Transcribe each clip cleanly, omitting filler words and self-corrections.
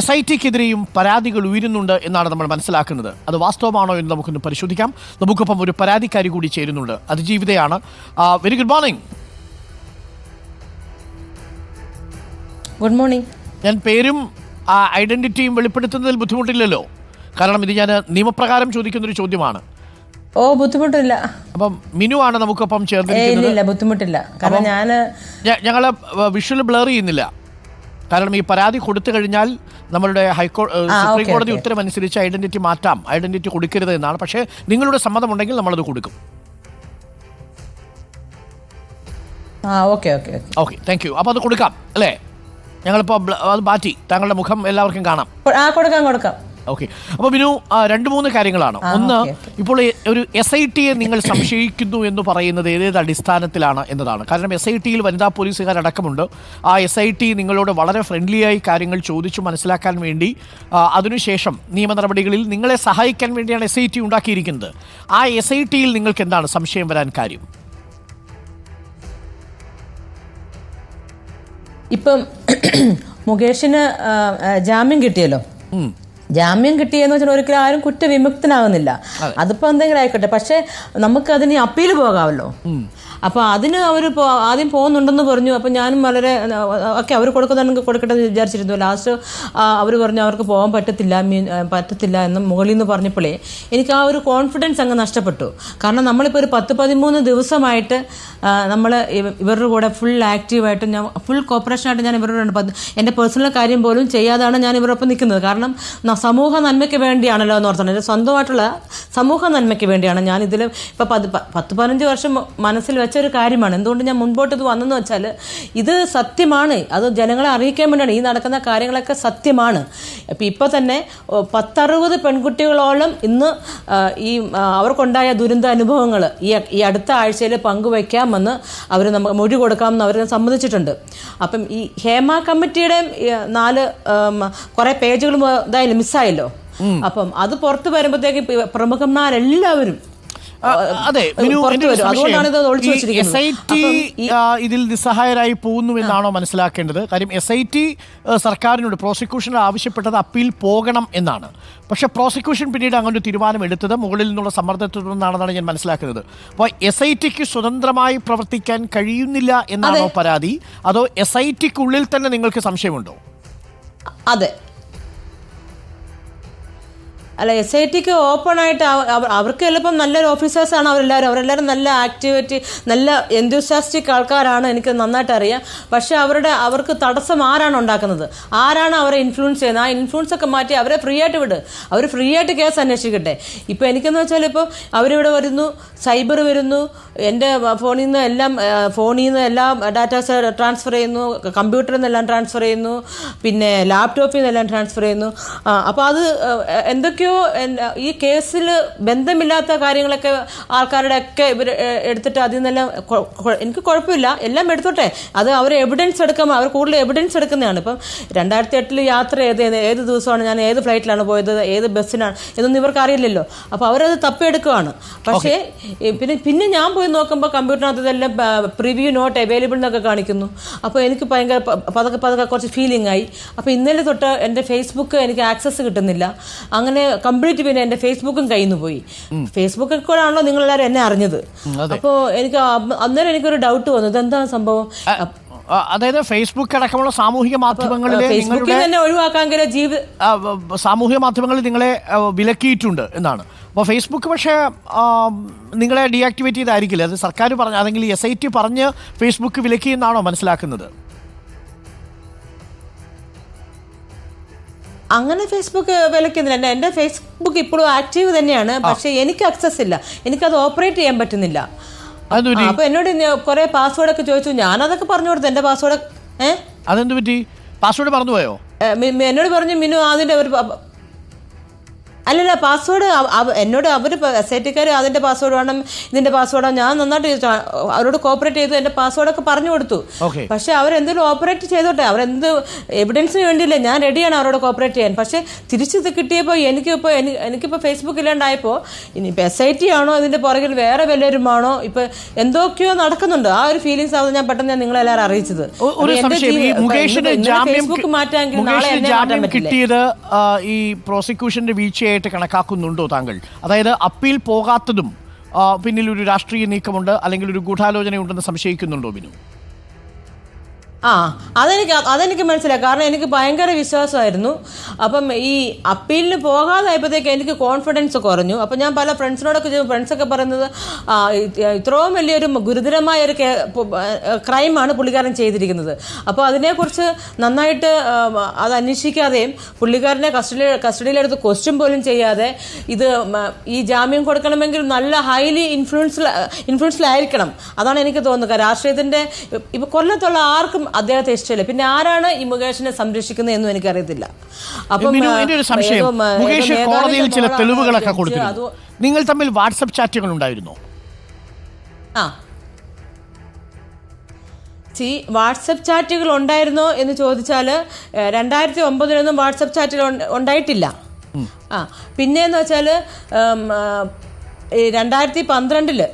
SITക്കെതിരെയും പരാതികൾ ഉയരുന്നുണ്ട് എന്നാണ് നമ്മൾ മനസ്സിലാക്കുന്നത്. അത് വാസ്തവമാണോ എന്ന് നമുക്കൊന്ന് പരിശോധിക്കാം. നമുക്കൊപ്പം ഒരു പരാതിക്കാരി കൂടി ചേരുന്നുണ്ട്. അതിജീവിതയാണ്. Very good morning. Good morning. ഞാൻ പേരും ഐഡന്റിറ്റിയും വെളിപ്പെടുത്തുന്നതിൽ ബുദ്ധിമുട്ടില്ലല്ലോ? കാരണം ഇത് ഞാൻ നിയമപ്രകാരം ചോദിക്കുന്നൊരു ചോദ്യമാണ്. ബുദ്ധിമുട്ടില്ല. അപ്പം മിനു ആണ് നമുക്കൊപ്പം ചേർന്നിരിക്കുന്നത്. ബുദ്ധിമുട്ടില്ല. കാരണം ഞങ്ങളെ വിഷ്വൽ ബ്ലർ ചെയ്യുന്നില്ല. കാരണം ഈ പരാതി കൊടുത്തു കഴിഞ്ഞാൽ നമ്മളുടെ സുപ്രീം കോടതി ഉത്തരവനുസരിച്ച് ഐഡന്റിറ്റി മാറ്റാം, ഐഡന്റിറ്റി കൊടുക്കരുത് എന്നാണ്. പക്ഷേ നിങ്ങളുടെ സമ്മതമുണ്ടെങ്കിൽ നമ്മളത് കൊടുക്കും. Okay, thank you. അപ്പോൾ അത് കൊടുക്കാം അല്ലേ? ഞങ്ങളിപ്പോൾ അത് മാറ്റി താങ്കളുടെ മുഖം എല്ലാവർക്കും കാണാം. കൊടുക്കാം. ഓക്കെ. അപ്പോൾ ബിനു, 2-3 കാര്യങ്ങളാണ്. ഒന്ന്, ഇപ്പോൾ ഒരു SITയെ നിങ്ങൾ സംശയിക്കുന്നു എന്ന് പറയുന്നത് ഏതേത് അടിസ്ഥാനത്തിലാണ് എന്നതാണ്. കാരണം SITയിൽ വനിതാ പോലീസുകാരടക്കമുണ്ട്. ആ SIT നിങ്ങളോട് വളരെ ഫ്രണ്ട്ലിയായി കാര്യങ്ങൾ ചോദിച്ചു മനസ്സിലാക്കാൻ വേണ്ടി അതിനുശേഷം നിയമ നടപടികളിൽ നിങ്ങളെ സഹായിക്കാൻ വേണ്ടിയാണ് SIT ഉണ്ടാക്കിയിരിക്കുന്നത്. ആ SITയിൽ നിങ്ങൾക്ക് എന്താണ് സംശയം വരാൻ കാര്യം? ഇപ്പം മുകേഷിന് ജാമ്യം കിട്ടിയല്ലോ. ജാമ്യം കിട്ടിയെന്ന് വെച്ചാൽ ഒരിക്കലും ആരും കുറ്റവിമുക്തനാകുന്നില്ല. അതിപ്പോൾ എന്തെങ്കിലും ആയിക്കോട്ടെ. പക്ഷേ നമുക്കതിന് അപ്പീൽ പോകാമല്ലോ. അപ്പോൾ അതിന് അവർ ആദ്യം പോകുന്നുണ്ടെന്ന് പറഞ്ഞു. അപ്പോൾ ഞാനും വളരെ അവർ കൊടുക്കുന്നുണ്ടെങ്കിൽ കൊടുക്കട്ടെ എന്ന് വിചാരിച്ചിരുന്നു. ലാസ്റ്റ് അവർ പറഞ്ഞു അവർക്ക് പോകാൻ പറ്റത്തില്ല എന്ന് മുകളിൽ നിന്ന് പറഞ്ഞപ്പോഴേ എനിക്ക് ആ ഒരു കോൺഫിഡൻസ് അങ്ങ് നഷ്ടപ്പെട്ടു. കാരണം നമ്മളിപ്പോൾ ഒരു 10-13 ദിവസമായിട്ട് നമ്മൾ ഇവരുടെ കൂടെ ഫുൾ ആക്റ്റീവായിട്ട് ഞാൻ ഫുൾ കോപ്പറേഷനായിട്ട് ഞാൻ ഇവരോട് എൻ്റെ പേഴ്സണൽ കാര്യം പോലും ചെയ്യാതാണ് ഞാൻ ഇവരൊപ്പം നിൽക്കുന്നത്. കാരണം സമൂഹ നന്മയ്ക്ക് വേണ്ടിയാണല്ലോ എന്ന് ഓർത്തുണ്ട്. എൻ്റെ സ്വന്തമായിട്ടുള്ള സമൂഹ നന്മയ്ക്ക് വേണ്ടിയാണ് ഞാൻ ഇതിൽ ഇപ്പോൾ 10-15 വർഷം മനസ്സിൽ വെച്ചൊരു കാര്യമാണ്. എന്തുകൊണ്ട് ഞാൻ മുൻപോട്ട് ഇത് വന്നെന്ന് വെച്ചാൽ ഇത് സത്യമാണ്. അത് ജനങ്ങളെ അറിയിക്കാൻ വേണ്ടിയാണ്. ഈ നടക്കുന്ന കാര്യങ്ങളൊക്കെ സത്യമാണ്. ഇപ്പോൾ തന്നെ 10-60 പെൺകുട്ടികളോളം ഇന്ന് ഈ അവർക്കുണ്ടായ ദുരന്ത അനുഭവങ്ങൾ ഈ അടുത്ത ആഴ്ചയിൽ പങ്കുവയ്ക്കാമെന്ന് അവർ നമുക്ക് മൊഴി കൊടുക്കാമെന്ന് അവർ സമ്മതിച്ചിട്ടുണ്ട്. അപ്പം ഈ ഹേമ കമ്മിറ്റിയുടെ 4 കുറേ പേജുകൾ എന്തായാലും മിസ്സായല്ലോ. അപ്പം അത് പുറത്ത് വരുമ്പോഴത്തേക്ക് പ്രമുഖന്മാരെല്ലാവരും ഇതിൽ നിസ്സഹായരായി പോകുന്നു എന്നാണോ മനസ്സിലാക്കേണ്ടത്? കാര്യം SIT സർക്കാരിനോട് പ്രോസിക്യൂഷൻ ആവശ്യപ്പെട്ടത് അപ്പീൽ പോകണം എന്നാണ്. പക്ഷെ പ്രോസിക്യൂഷൻ പിന്നീട് അങ്ങനെ ഒരു തീരുമാനം എടുത്തത് മുകളിൽ നിന്നുള്ള സമ്മർദ്ദത്തിൽ നിന്നാണെന്നാണ് ഞാൻ മനസ്സിലാക്കുന്നത്. അപ്പോൾ SITക്ക് സ്വതന്ത്രമായി പ്രവർത്തിക്കാൻ കഴിയുന്നില്ല എന്നാണോ പരാതി? അതോ SITക്കുള്ളിൽ തന്നെ നിങ്ങൾക്ക് സംശയമുണ്ടോ? അതെ, അല്ല, SITക്ക് ഓപ്പണായിട്ട് അവർക്ക് ചിലപ്പം നല്ലൊരു ഓഫീസേഴ്സാണ് അവരെല്ലാവരും നല്ല ആക്ടിവിറ്റി, നല്ല എന്തൂസിയാസ്റ്റിക് ആൾക്കാരാണ്, എനിക്ക് നന്നായിട്ട് അറിയാം. പക്ഷേ അവർക്ക് തടസ്സം ആരാണ് ഉണ്ടാക്കുന്നത്? ആരാണ് അവരെ ഇൻഫ്ലുവൻസ് ചെയ്യുന്നത്? ആ ഇൻഫ്ലുവൻസ് ഒക്കെ മാറ്റി അവരെ ഫ്രീ ആയിട്ട് വിട്. അവർ ഫ്രീ ആയിട്ട് കേസ് അന്വേഷിക്കട്ടെ. ഇപ്പോൾ എനിക്കെന്ന് വെച്ചാൽ ഇപ്പോൾ അവരിവിടെ വരുന്നു, സൈബർ വരുന്നു, എൻ്റെ ഫോണിൽ നിന്ന് എല്ലാം ഡാറ്റാസ് ട്രാൻസ്ഫർ ചെയ്യുന്നു, കമ്പ്യൂട്ടറിൽ നിന്നെല്ലാം ട്രാൻസ്ഫർ ചെയ്യുന്നു, പിന്നെ ലാപ്ടോപ്പിൽ നിന്നെല്ലാം ട്രാൻസ്ഫർ ചെയ്യുന്നു. അപ്പോൾ അത് എന്തൊക്കെയോ ഈ കേസിൽ ബന്ധമില്ലാത്ത കാര്യങ്ങളൊക്കെ ആൾക്കാരുടെ ഒക്കെ ഇവർ എടുത്തിട്ട് അതിൽ നിന്നെല്ലാം എനിക്ക് കുഴപ്പമില്ല, എല്ലാം എടുത്തോട്ടെ. അത് അവർ എവിഡൻസ് എടുക്കുമ്പോൾ അവർ കൂടുതൽ എവിഡൻസ് എടുക്കുന്നതാണ്. ഇപ്പം 2008 യാത്ര ഏത് ദിവസമാണ് ഞാൻ ഏത് ഫ്ലൈറ്റിലാണ് പോയത്, ഏത് ബസ്സിനാണ് ഇതൊന്നും ഇവർക്ക് അറിയില്ലല്ലോ. അപ്പോൾ അവരത് തപ്പിയെടുക്കുകയാണ്. പക്ഷേ പിന്നെ ഞാൻ പോയി നോക്കുമ്പോൾ കമ്പ്യൂട്ടറിനകത്ത് ഇതെല്ലാം പ്രിവ്യൂ നോട്ട് അവൈലബിൾ എന്നൊക്കെ കാണിക്കുന്നു. അപ്പോൾ എനിക്ക് ഭയങ്കര പതുക്കെ കുറച്ച് ഫീലിംഗ് ആയി. അപ്പോൾ ഇന്നലെ തൊട്ട് എൻ്റെ ഫേസ്ബുക്ക് എനിക്ക് ആക്സസ് കിട്ടുന്നില്ല. അങ്ങനെ കംപ്ലീറ്റ് പിന്നെ എൻ്റെ ഫേസ്ബുക്കും കയ്യിൽ നിന്ന് പോയി. ഫേസ്ബുക്കിൽ കൂടെ ആണല്ലോ നിങ്ങളെല്ലാവരും എന്നെ അറിഞ്ഞത്. അപ്പോൾ അന്നേരം എനിക്കൊരു ഡൗട്ട് വന്നു, ഇതെന്താണ് സംഭവം? അതായത് ഫേസ്ബുക്ക് അടക്കമുള്ള സാമൂഹിക മാധ്യമങ്ങളിൽ തന്നെ ഒഴിവാക്കാൻ സാമൂഹിക മാധ്യമങ്ങളിൽ നിങ്ങളെ വിലക്കിയിട്ടുണ്ട് എന്നാണ്. അപ്പോൾ ഫേസ്ബുക്ക് പക്ഷേ നിങ്ങളെ ഡീആക്ടിവേറ്റ് ചെയ്തായിരിക്കില്ല, അത് സർക്കാർ പറഞ്ഞ, അല്ലെങ്കിൽ SIT പറഞ്ഞ് ഫേസ്ബുക്ക് വിലക്കി എന്നാണോ മനസ്സിലാക്കുന്നത്? അങ്ങനെ ഫേസ്ബുക്ക് വിലക്കുന്നില്ല. എൻ്റെ ഫേസ്ബുക്ക് ഇപ്പോഴും ആക്റ്റീവ് തന്നെയാണ്. പക്ഷേ എനിക്ക് ആക്സസ് ഇല്ല, എനിക്കത് ഓപ്പറേറ്റ് ചെയ്യാൻ പറ്റുന്നില്ല. അപ്പോൾ എന്നോട് കുറേ പാസ്വേഡൊക്കെ ചോദിച്ചു, ഞാനതൊക്കെ പറഞ്ഞു കൊടുത്തു. എൻ്റെ പാസ്വേഡ് അതെന്ത് പറ്റി? പാസ്വേഡ് മറന്നുപോയോ? എന്നോട് പറഞ്ഞു മിനു അതിൻ്റെ ഒരു അല്ലല്ല, പാസ്വേഡ് എന്നോട് അവർ SIT-ക്കാർ അതിൻ്റെ പാസ്വേഡ് വേണം, ഇതിൻ്റെ പാസ്വേഡ് വേണം. ഞാൻ നന്നായിട്ട് അവരോട് കോപ്പറേറ്റ് ചെയ്തു, എൻ്റെ പാസ്വേഡൊക്കെ പറഞ്ഞു കൊടുത്തു. പക്ഷേ അവരെന്തെങ്കിലും ഓപ്പറേറ്റ് ചെയ്തോട്ടെ, അവരെന്ത് എവിഡൻസിന് വേണ്ടിയില്ല, ഞാൻ റെഡിയാണ് അവരോട് കോപ്പറേറ്റ് ചെയ്യാൻ. പക്ഷേ തിരിച്ച് കിട്ടിയപ്പോൾ എനിക്കിപ്പോൾ ഫേസ്ബുക്ക് ഇല്ലാണ്ടായപ്പോൾ ഇനിയിപ്പോൾ SIT ആണോ ഇതിൻ്റെ പുറകിൽ വേറെ വല്ലവരുമാണോ, ഇപ്പോൾ എന്തൊക്കെയോ നടക്കുന്നുണ്ട്. ആ ഒരു ഫീലിങ്സ് ആവുന്നത് ഞാൻ പെട്ടെന്ന് നിങ്ങളെല്ലാവരും അറിയിച്ചത്. ഫേസ്ബുക്ക് മാറ്റാമെങ്കിൽ നാളെ എന്നെ മാറ്റാൻ പറ്റില്ല. ഈ പ്രോസിക്യൂഷന്റെ വീഴ്ചയായിട്ട് കണക്കാക്കുന്നുണ്ടോ താങ്കൾ? അതായത് അപ്പീൽ പോകാത്തതും പിന്നിൽ ഒരു രാഷ്ട്രീയ നീക്കമുണ്ട് അല്ലെങ്കിൽ ഒരു ഗൂഢാലോചനയുണ്ടെന്ന് സംശയിക്കുന്നുണ്ടോ ബിനു? അതെനിക്ക് മനസ്സിലായി. കാരണം എനിക്ക് ഭയങ്കര വിശ്വാസമായിരുന്നു. അപ്പം ഈ അപ്പീലിന് പോകാതായപ്പോഴത്തേക്ക് എനിക്ക് കോൺഫിഡൻസ് കുറഞ്ഞു. അപ്പം ഞാൻ പല ഫ്രണ്ട്സൊക്കെ പറയുന്നത് ഇത്രയും വലിയൊരു ഗുരുതരമായ ഒരു ക്രൈമാണ് പുള്ളിക്കാരൻ ചെയ്തിരിക്കുന്നത്. അപ്പോൾ അതിനെക്കുറിച്ച് നന്നായിട്ട് അത് അന്വേഷിക്കാതെയും പുള്ളിക്കാരനെ കസ്റ്റഡിയിലെടുത്ത് ക്വസ്റ്റ്യൻ പോലും ചെയ്യാതെ ഇത് ഈ ജാമ്യം കൊടുക്കണമെങ്കിൽ നല്ല ഹൈലി ഇൻഫ്ലുവൻസിലായിരിക്കണം. അതാണ് എനിക്ക് തോന്നുന്നത്. രാഷ്ട്രീയത്തിൻ്റെ ഇപ്പം കൊല്ലത്തുള്ള ആർക്കും അദ്ദേഹത്തെ ഇഷ്ടമില്ല. പിന്നെ ആരാണ് ഈ മുകേഷിനെ സംരക്ഷിക്കുന്നത് എന്നും എനിക്കറിയത്തില്ല. അപ്പം മുകേഷ് കോടതിയിൽ ചില തെളിവുകളൊക്കെ കൊടുത്തിരുന്നു. നിങ്ങൾ തമ്മിൽ വാട്സപ്പ് ചാറ്റുകൾ ഉണ്ടായിരുന്നോ? വാട്സപ്പ് ചാറ്റുകൾ ഉണ്ടായിരുന്നോ എന്ന് ചോദിച്ചാൽ 2009 വാട്സപ്പ് ചാറ്റുകൾ ഉണ്ടായിട്ടില്ല. പിന്നെയെന്ന് വെച്ചാൽ 2012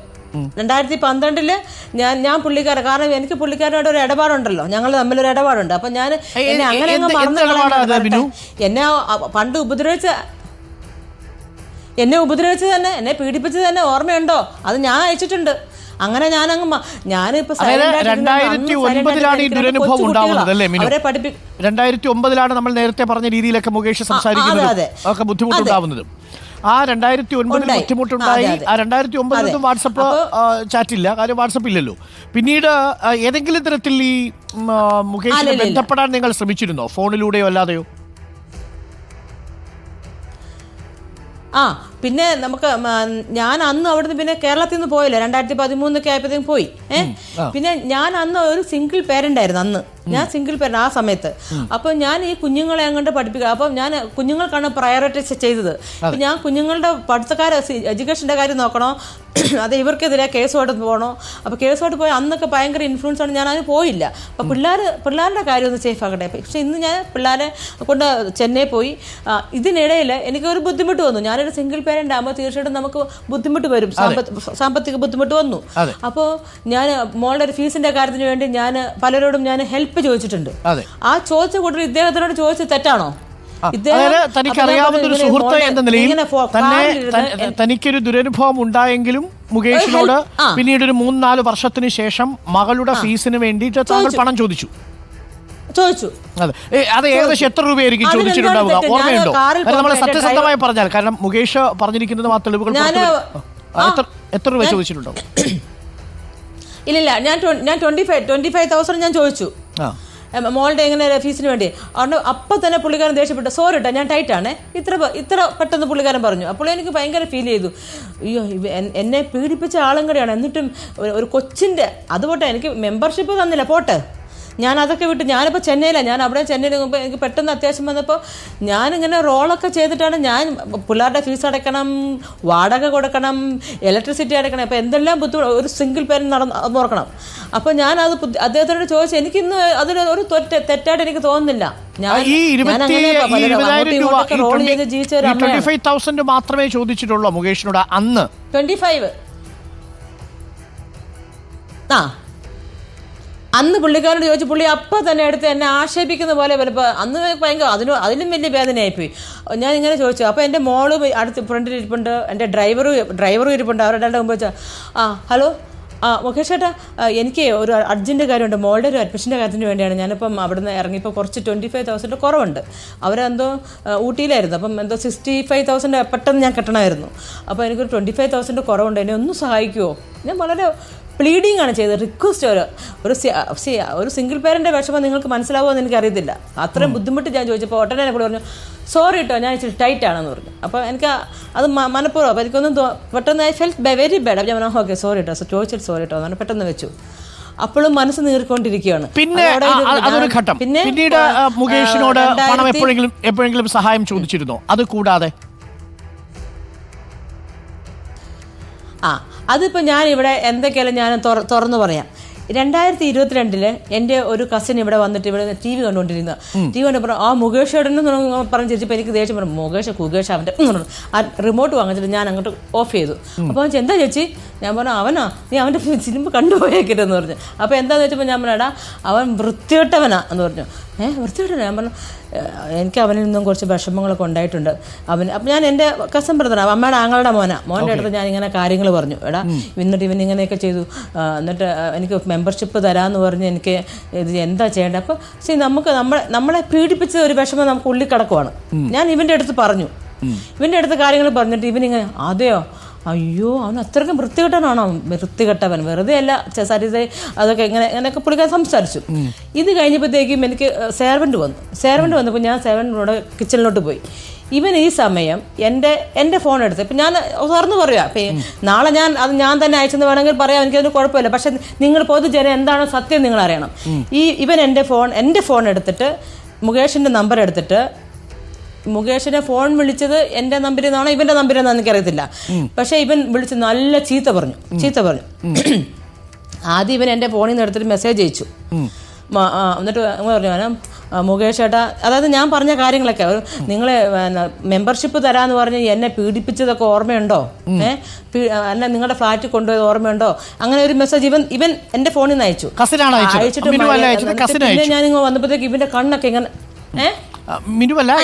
ഞാൻ പുള്ളിക്കാരൻ, കാരണം എനിക്ക് പുള്ളിക്കാരനോട് ഒരു ഇടപാടുണ്ടല്ലോ, ഞങ്ങൾ തമ്മിലൊരു ഇടപാടുണ്ട്. അപ്പം ഞാൻ എന്നെ അങ്ങനെ അങ്ങ് എന്നെ പണ്ട് ഉപദ്രവിച്ച് തന്നെ എന്നെ പീഡിപ്പിച്ച് തന്നെ ഓർമ്മയുണ്ടോ? അത് ഞാൻ അയച്ചിട്ടുണ്ട്. അങ്ങനെ ഞാനിപ്പോ 2009 ഈ ദുരനുഭവം ഉണ്ടാവുന്നത് അല്ലേ മിനു? 2009 നമ്മൾ നേരത്തെ പറഞ്ഞ രീതിയിലൊക്കെ മുകേഷ് സംസാരിക്കുന്നത് ഒക്കെ ബുദ്ധിമുട്ടുണ്ടാവുന്നത്. ആ 2009 ബുദ്ധിമുട്ടുണ്ടായി. ആ 2009 വാട്സപ്പ് ചാറ്റില്ല, കാര്യം വാട്സപ്പ് ഇല്ലല്ലോ. പിന്നീട് ഏതെങ്കിലും തരത്തിൽ ഈ മുകേഷിനെ ബന്ധപ്പെടാൻ നിങ്ങൾ ശ്രമിച്ചിരുന്നോ, ഫോണിലൂടെയോ അല്ലാതെയോ? പിന്നെ ഞാൻ അന്ന് അവിടുന്ന് പിന്നെ കേരളത്തിൽ നിന്ന് പോയില്ല. 2013 ആയപ്പോഴത്തേക്കും പോയി. പിന്നെ ഞാൻ അന്ന് ഒരു സിംഗിൾ പേരന്റ് ആയിരുന്നു. അന്ന് ഞാൻ സിംഗിൾ പേരന്റ് ആ സമയത്ത്. അപ്പോൾ ഞാൻ ഈ കുഞ്ഞുങ്ങളെ അങ്ങോട്ട് പഠിപ്പിക്കുക. അപ്പം ഞാൻ കുഞ്ഞുങ്ങൾക്കാണ് പ്രയോറിറ്റൈസ് ചെയ്തത്. അപ്പം ഞാൻ കുഞ്ഞുങ്ങളുടെ എഡ്യൂക്കേഷൻ്റെ കാര്യം നോക്കണോ, അത് ഇവർക്കെതിരെ കേസുമായിട്ട് പോകണോ? അപ്പോൾ കേസുമായിട്ട് പോയി അന്നൊക്കെ ഭയങ്കര ഇൻഫ്ലുവൻസ് ആണ്. ഞാൻ അതിന് പോയില്ല. അപ്പോൾ പിള്ളേരുടെ കാര്യം ഒന്ന് സേഫ് ആക്കട്ടെ. പക്ഷേ ഇന്ന് ഞാൻ പിള്ളേരെ കൊണ്ട് ചെന്നൈ പോയി. ഇതിനിടയിൽ എനിക്കൊരു ബുദ്ധിമുട്ട് വന്നു. ഞാനൊരു സിംഗിൾ പേരന്റ് ആകുമ്പോൾ തീർച്ചയായിട്ടും നമുക്ക് ബുദ്ധിമുട്ട് വരും, സാമ്പത്തിക ബുദ്ധിമുട്ട് വന്നു. അപ്പോൾ ഞാൻ മോളുടെ ഒരു ഫീസിന്റെ കാര്യത്തിന് വേണ്ടി ഞാൻ പലരോടും ഞാൻ ഹെൽപ്പ് ചോദിച്ചിട്ടുണ്ട്. ആ ചോദിച്ച കൂട്ടർ ഇദ്ദേഹത്തിനോട് ചോദിച്ചത് തെറ്റാണോ? തനിക്കറിയാവുന്നൊരു സുഹൃത്ത് എന്ന നിലയിൽ തനിക്കൊരു ദുരനുഭവം ഉണ്ടായെങ്കിലും മുകേഷിനോട് പിന്നീട് ഒരു 3-4 വർഷത്തിന് ശേഷം മകളുടെ ഫീസിന് വേണ്ടിയിട്ട് താങ്കൾ പണം ചോദിച്ചു. അത് ഏകദേശം എത്ര രൂപയായിരിക്കും ചോദിച്ചിട്ടുണ്ടാവുക? ഓർമ്മയുണ്ടോ? നമ്മൾ സത്യസന്ധമായി പറഞ്ഞാൽ, കാരണം മുകേഷ് പറഞ്ഞിരിക്കുന്നത് ആ തെളിവുകൾ എത്ര രൂപ ചോദിച്ചിട്ടുണ്ടാവും? ഇല്ല, ഞാൻ 25,000 ഞാൻ ചോദിച്ചു മോളുടെ എങ്ങനെ ഫീസിന് വേണ്ടി. അതുകൊണ്ട് അപ്പം തന്നെ പുള്ളിക്കാരൻ ദേഷ്യപ്പെട്ടു, സോറി കേട്ടോ ഞാൻ ടൈറ്റാണ്, ഇത്ര പെട്ടെന്ന് പുള്ളിക്കാരൻ പറഞ്ഞു. അപ്പോൾ എനിക്ക് ഭയങ്കര ഫീൽ ചെയ്തു, അയ്യോ എന്നെ പീഡിപ്പിച്ച ആളും കൂടെയാണ്. എന്നിട്ടും ഒരു കൊച്ചിൻ്റെ അതുപോട്ടെ, എനിക്ക് മെമ്പർഷിപ്പ് തന്നില്ല, പോട്ടെ, ഞാൻ അതൊക്കെ വിട്ട് ഞാനിപ്പോൾ ചെന്നൈയിലാണ്. ഞാൻ അവിടെ ചെന്നൈയിൽ മുമ്പ് എനിക്ക് പെട്ടെന്ന് അത്യാവശ്യം വന്നപ്പോൾ ഞാനിങ്ങനെ റോളൊക്കെ ചെയ്തിട്ടാണ്. ഞാൻ പിള്ളേരുടെ ഫീസ് അടയ്ക്കണം, വാടക കൊടുക്കണം, ഇലക്ട്രിസിറ്റി അടയ്ക്കണം, അപ്പോൾ എന്തെല്ലാം ബുദ്ധിമുട്ട് ഒരു സിംഗിൾ പേരന്റ് നോക്കണം. അപ്പോൾ ഞാനത് അദ്ദേഹത്തോട് ചോദിച്ചു. എനിക്കിന്ന് അതിലൊരു തെറ്റായിട്ട് എനിക്ക് തോന്നുന്നില്ല. ഞാൻ 25,000 മാത്രമേ ചോദിച്ചിട്ടുള്ളൂ മുകേഷിനോട് അന്ന്. 25 അന്ന് പുള്ളിക്കാരോട് ചോദിച്ചു. പുള്ളി അപ്പം തന്നെ എടുത്ത് എന്നെ ആക്ഷേപിക്കുന്ന പോലെ അന്ന് ഭയങ്കര അതിലും വലിയ വേദനയായിപ്പോയി. ഞാൻ ഇങ്ങനെ ചോദിച്ചു. അപ്പോൾ എൻ്റെ മോള് അടുത്ത് ഫ്രണ്ടിൽ ഇരിപ്പുണ്ട്, എൻ്റെ ഡ്രൈവറും ഇരിപ്പുണ്ട്. അവരുടെ മുമ്പ് വെച്ചാൽ ഹലോ മുകേഷ് ചേട്ടാ, എനിക്ക് ഒരു അർജൻറ്റ് കാര്യമുണ്ട്, മോളുടെ ഒരു അഡ്മിഷൻ്റെ കാര്യത്തിന് വേണ്ടിയാണ്. ഞാനിപ്പം അവിടെ നിന്ന് ഇറങ്ങിയപ്പോൾ കുറച്ച് 25,000 കുറവുണ്ട്. അവരെന്തോ ഊട്ടിയിലായിരുന്നു. അപ്പം എന്തോ 65,000 പെട്ടെന്ന് ഞാൻ കെട്ടണമായിരുന്നു. അപ്പോൾ എനിക്കൊരു 25,000 കുറവുണ്ട്, എന്നെ ഒന്ന് സഹായിക്കുമോ? ഞാൻ വളരെ പ്ലീഡിങ് ആണ് ചെയ്തത്, റിക്വസ്റ്റ്. ഒരു സിംഗിൾ പേരൻ്റെ വിഷമം നിങ്ങൾക്ക് മനസ്സിലാവുമോ എന്ന് എനിക്കറിയത്തില്ല. അത്രയും ബുദ്ധിമുട്ട് ഞാൻ ചോദിച്ചപ്പോൾ ഒട്ടനെ കൂടെ പറഞ്ഞു, സോറി കേട്ടോ ഞാൻ ഇച്ചിരി ടൈറ്റ് ആണെന്ന് പറഞ്ഞു. അപ്പോൾ എനിക്ക് അത് മനഃപൂർവ്വം, അപ്പോൾ എനിക്കൊന്നും പെട്ടെന്ന് ഐ ഫെൽറ്റ് വെരി ബാഡ്. അപ്പോൾ ഞാൻ പറഞ്ഞു ഓക്കെ സോറി കേട്ടോ, ചോദിച്ചിട്ട് സോറി കേട്ടോ എന്ന് പെട്ടെന്ന് വെച്ചു. അപ്പോഴും മനസ്സ് നീർക്കൊണ്ടിരിക്കുകയാണ്. പിന്നെ അതൊരു ഘട്ടം. പിന്നീട് മുകേഷിനോട് പണം എപ്പോഴെങ്കിലും സഹായം ചോദിച്ചിരുന്നോ? അത് കൂടാതെ അതിപ്പോൾ ഞാനിവിടെ എന്തൊക്കെയാലും ഞാൻ തുറന്നു പറയാം. 2022 എൻ്റെ ഒരു കസിൻ ഇവിടെ വന്നിട്ട് ഇവിടെ TV കണ്ടുകൊണ്ടിരുന്ന TV കണ്ടപ്പോൾ ആ മുകേഷ് ഏട്ടനെന്ന് പറഞ്ഞ് ചോദിച്ചപ്പോൾ എനിക്ക് ദേഷ്യം പറഞ്ഞു. കുകേഷ് അവൻ്റെ ആ റിമോട്ട് വാങ്ങിച്ചിട്ട് ഞാൻ അങ്ങോട്ട് ഓഫ് ചെയ്തു. അപ്പോൾ അവൻ എന്താ ചേച്ചി? ഞാൻ പറഞ്ഞു അവനാ, നീ അവൻ്റെ സിനിമ കണ്ടുപോയേക്കരുതെന്ന് പറഞ്ഞു. അപ്പോൾ എന്താണെന്ന് വെച്ചപ്പോൾ ഞാൻ പറഞ്ഞാ അവൻ വൃത്തികെട്ടവനാ എന്ന് പറഞ്ഞു. വൃത്തികെട്ടവനാ? ഞാൻ പറഞ്ഞു എനിക്ക് അവനിൽ നിന്നും കുറച്ച് വിഷമങ്ങളൊക്കെ ഉണ്ടായിട്ടുണ്ട്. അപ്പം ഞാൻ എൻ്റെ കസൻ ബ്രദറാണ്, അമ്മയുടെ ആങ്ങളുടെ മോൻ്റെ അടുത്ത് ഞാൻ ഇങ്ങനെ കാര്യങ്ങൾ പറഞ്ഞു. എടാ എന്നിട്ട് ഇവൻ ഇങ്ങനെയൊക്കെ ചെയ്തു, എന്നിട്ട് എനിക്ക് മെമ്പർഷിപ്പ് തരാമെന്ന് പറഞ്ഞ് എനിക്ക് ഇത് എന്താ ചെയ്യേണ്ടത്? അപ്പോൾ ശരി, നമുക്ക് നമ്മളെ പീഡിപ്പിച്ച ഒരു വിഷമം നമുക്ക് ഉള്ളിൽ കിടക്കുവാണ്. ഞാൻ ഇവൻ്റെ അടുത്ത് പറഞ്ഞു, ഇവൻ്റെ അടുത്ത് കാര്യങ്ങൾ പറഞ്ഞിട്ട് ഇവനിങ്ങനെ അതെയോ, അയ്യോ അവൻ അത്രയ്ക്കും വൃത്തികെട്ടനാണോ? വൃത്തികെട്ടവൻ വെറുതെ അല്ല, സരിത അതൊക്കെ ഇങ്ങനെയൊക്കെ പുള്ളിക്കാരൻ സംസാരിച്ചു. ഇത് കഴിഞ്ഞപ്പോഴത്തേക്കും എനിക്ക് സേർവൻ്റ് വന്നപ്പോൾ ഞാൻ സേർവൻ്റിനോട് കിച്ചണിലോട്ട് പോയി. ഇവൻ ഈ സമയം എൻ്റെ ഫോൺ എടുത്ത് ഇപ്പം ഞാൻ തുറന്ന് പറയുക, ഇപ്പം നാളെ ഞാൻ തന്നെ അയച്ചെന്ന് വേണമെങ്കിൽ പറയാം, എനിക്കതിന് കുഴപ്പമില്ല. പക്ഷെ നിങ്ങൾ പൊതുജനം എന്താണോ സത്യം നിങ്ങൾ അറിയണം. ഇവൻ എൻ്റെ ഫോൺ എടുത്തിട്ട് മുകേഷിൻ്റെ നമ്പർ എടുത്തിട്ട്, മുകേഷിനെ ഫോൺ വിളിച്ചത് എൻ്റെ നമ്പറിൽ നിന്നാണോ ഇവൻ്റെ നമ്പറിൽ നിന്നാണെന്ന് എനിക്കറിയത്തില്ല. പക്ഷേ ഇവൻ വിളിച്ച് നല്ല ചീത്ത പറഞ്ഞു. ആദ്യം ഇവൻ എൻ്റെ ഫോണിൽ നിന്ന് എടുത്തിട്ട് മെസ്സേജ് അയച്ചു. എന്നിട്ട് പറഞ്ഞു മുകേഷ് ഏട്ടാ, അതായത് ഞാൻ പറഞ്ഞ കാര്യങ്ങളൊക്കെ നിങ്ങൾ മെമ്പർഷിപ്പ് തരാമെന്ന് പറഞ്ഞ് എന്നെ പീഡിപ്പിച്ചതൊക്കെ ഓർമ്മയുണ്ടോ? എന്നെ നിങ്ങളുടെ ഫ്ലാറ്റിൽ കൊണ്ടുപോയത് ഓർമ്മയുണ്ടോ? അങ്ങനെ ഒരു മെസ്സേജ് ഇവൻ എൻ്റെ ഫോണിൽ നിന്ന് അയച്ചു. അയച്ചിട്ട് പിന്നെ ഞാനിങ്ങ് വന്നപ്പോഴത്തേക്ക് ഇവൻ്റെ കണ്ണൊക്കെ ഇങ്ങനെ